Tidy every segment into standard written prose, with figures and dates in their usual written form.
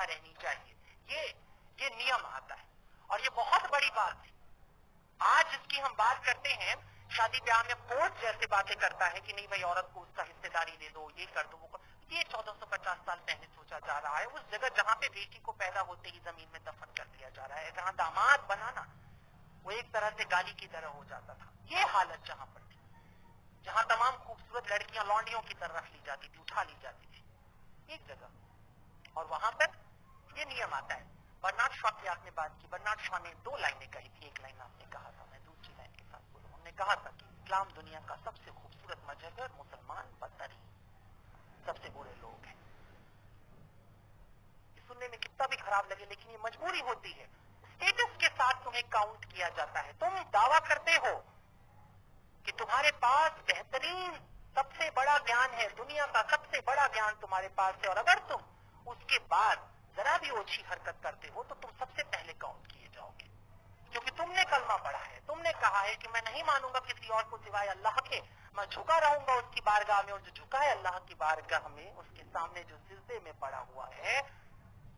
रहनी चाहिए। ये नियम आता है और ये बहुत बड़ी बात है। आज जिसकी हम बात करते हैं, शादी ब्याह में कोर्ट जैसे बातें करता है कि नहीं भाई औरत को उसका हिस्सेदारी दे दो, ये कर दो, वो कर। ये 1450 साल पहले सोचा जा रहा है। उस जगह जहां पे बेटी को पैदा होते ही जमीन में दफन कर दिया जा रहा है, जहां दामाद बनाना वो एक तरह से गाली की तरह हो जाता था। ये हालत जहां पर थी, जहां तमाम खूबसूरत लड़कियां लौंडियों की तरह रख ली जाती थी, उठा ली जाती थी एक जगह, और वहां पर ये नियम आता है। बर्नार्ड शॉ की आपने बात की। बर्नार्ड शॉ ने 2 लाइनें कही थी। एक लाइन आपने कहा था, मैं दूसरी लाइन के साथ बोलूं। उन्होंने कहा था कि इस्लाम दुनिया का सबसे खूबसूरत मजहब है और मुसलमान बदतरीन सबसे बुरे लोग हैं। ये सुनने में कितना भी खराब लगे, लेकिन ये मजबूरी होती है। स्टेटस के साथ तुम्हें काउंट किया जाता है। तुम दावा करते हो कि तुम्हारे पास बेहतरीन सबसे बड़ा ज्ञान है, दुनिया का सबसे बड़ा ज्ञान तुम्हारे पास है, और अगर तुम उसके बाद जरा भी ओछी हरकत करते हो तो तुम सबसे पहले काउंट किए जाओगे, क्योंकि तुमने कलमा पढ़ा है। तुमने कहा है कि मैं नहीं मानूंगा किसी और को सिवाय अल्लाह के, मैं झुका रहूंगा उसकी बारगाह में, और जो झुका है अल्लाह की बारगाह में, उसके सामने जो सिजदे में पड़ा हुआ है,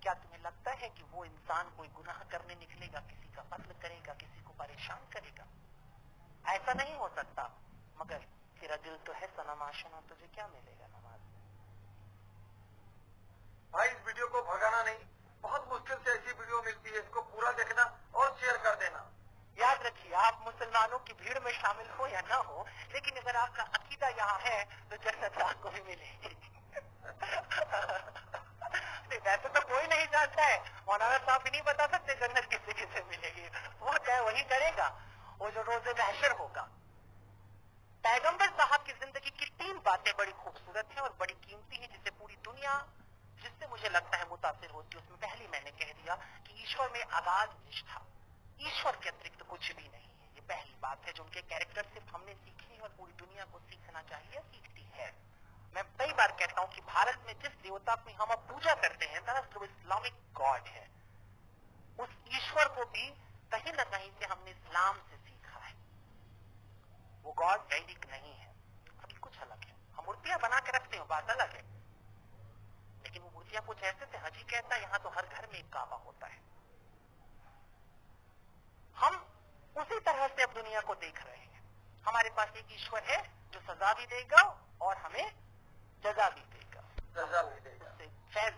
क्या तुम्हें लगता है कि वो इंसान कोई गुनाह करने निकलेगा, किसी का कत्ल करेगा, किसी को परेशान करेगा? ऐसा नहीं हो सकता। मगर तेरा दिल तो है सनम आशना, तुझे क्या मिलेगा नमाज में? भाई इस वीडियो को भगाना नहीं, बहुत मुश्किल से ऐसी वीडियो मिलती है, इसको पूरा देखना और शेयर कर देना। याद रखिए, आप मुसलमानों की भीड़ में शामिल हो या ना हो, लेकिन अगर आपका अकीदा यहाँ है तो जन्नत आपको भी मिलेगी। वैसे तो कोई नहीं जानता है, मौलाना साहब भी नहीं बता सकते जन्नत किसे किसे मिलेगी। वो चाहे वही करेगा, वो जो रोजे महशर होगा। पैगंबर साहब की जिंदगी की 3 बातें बड़ी खूबसूरत हैं और बड़ी कीमती हैं, जिसे पूरी दुनिया, जिससे मुझे लगता है मुतासिर होती है। उसमें पहली मैंने कह दिया कि ईश्वर में अगाध निष्ठा, ईश्वर के अतिरिक्त कुछ भी नहीं है। ये पहली बात है जो उनके कैरेक्टर से हमने सीखी है और पूरी दुनिया को सीखना चाहिए, सीखती है। मैं कई बार कहता हूं कि भारत में जिस देवता की हम अब पूजा करते हैं, दरअसल वो इस्लामिक गॉड है। उस ईश्वर को भी कहीं न कहीं से हमने इस्लाम से सीखा है। वो गॉड वैदिक नहीं है, अभी कुछ अलग है। हम मूर्तियां बना के रखते हैं, बात अलग है, लेकिन वो मूर्तियां कुछ ऐसे थे। हजी कहता है यहाँ तो हर घर में एक काबा होता है। हम उसी तरह से अब दुनिया को देख रहे हैं। हमारे पास एक ईश्वर है जो सजा भी देगा और हमें जजा भी देगा। सजा भी देगा। उससे फैज